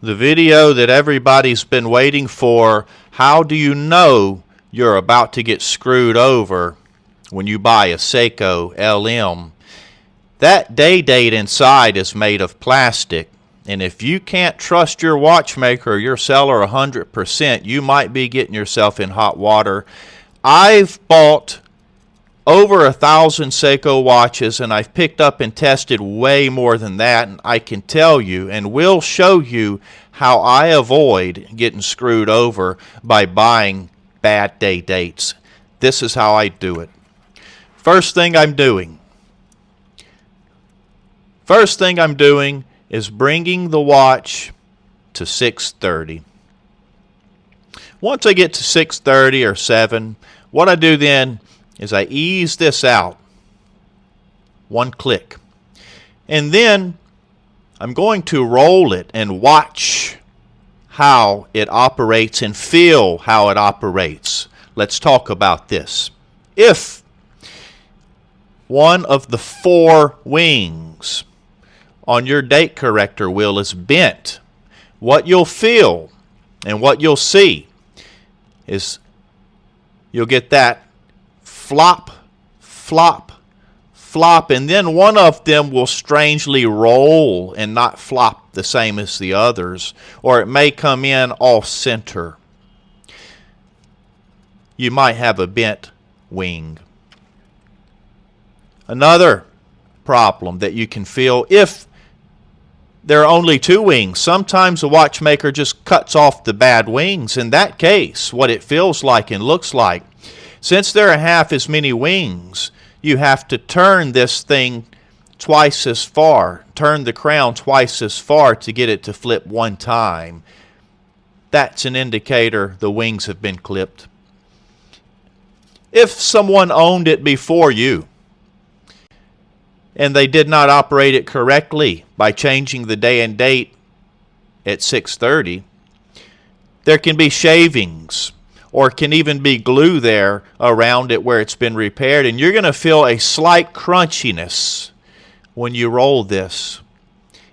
The video that everybody's been waiting for. How do you know you're about to get screwed over when you buy a Seiko LM? That day date inside is made of plastic, and if you can't trust your watchmaker or your seller 100%, you might be getting yourself in hot water. I've bought over 1,000 Seiko watches, and I've picked up and tested way more than that, and I can tell you and will show you how I avoid getting screwed over by buying bad day dates. This is how I do it. First thing I'm doing is bringing the watch to 6:30. Once I get to 6:30 or 7, what I do then is I ease this out, one click, and then I'm going to roll it and watch how it operates and feel how it operates. Let's talk about this. If one of the 4 wings on your date corrector wheel is bent, what you'll feel and what you'll see is you'll get that flop, flop, flop, and then one of them will strangely roll and not flop the same as the others, or it may come in off center. You might have a bent wing. Another problem that you can feel if there are only 2 wings. Sometimes the watchmaker just cuts off the bad wings. In that case, what it feels like and looks like, since there are half as many wings, you have to turn this thing twice as far, turn the crown twice as far to get it to flip one time. That's an indicator the wings have been clipped. If someone owned it before you and they did not operate it correctly by changing the day and date at 6:30, there can be shavings or can even be glue there around it where it's been repaired, and you're going to feel a slight crunchiness when you roll this.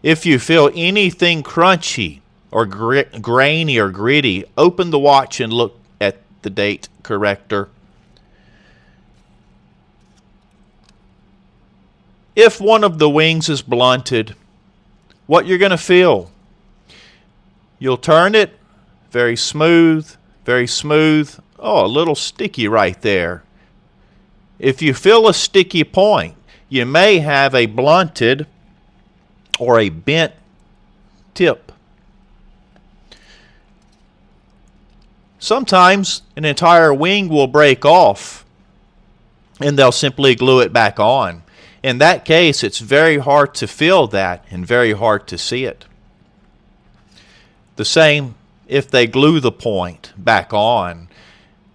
If you feel anything crunchy or grainy or gritty, open the watch and look at the date corrector. If one of the wings is blunted, what you're going to feel, you'll turn it very smooth, very smooth. Oh, a little sticky right there. If you feel a sticky point, you may have a blunted or a bent tip. Sometimes an entire wing will break off and they'll simply glue it back on. In that case, it's very hard to feel that and very hard to see it. The same if they glue the point back on,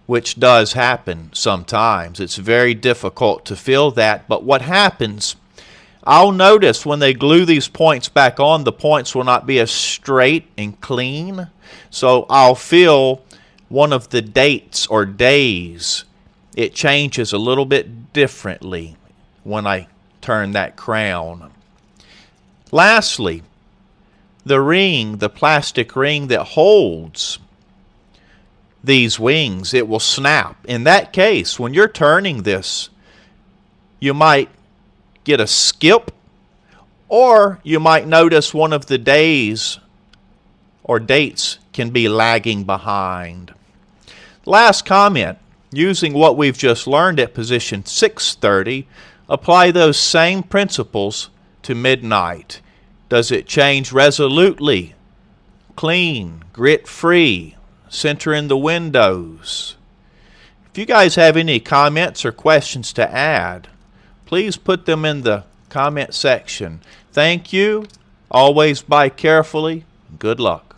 which does happen sometimes. It's very difficult to feel that, but what happens, I'll notice when they glue these points back on, the points will not be as straight and clean. So I'll feel one of the dates or days, it changes a little bit differently when I turn that crown. Lastly, the ring, the plastic ring that holds these wings, it will snap. In that case, when you're turning this, you might get a skip, or you might notice one of the days or dates can be lagging behind. Last comment, using what we've just learned at position 6:30, apply those same principles to midnight. Does it change resolutely, clean, grit-free, center in the windows? If you guys have any comments or questions to add, please put them in the comment section. Thank you. Always buy carefully. Good luck.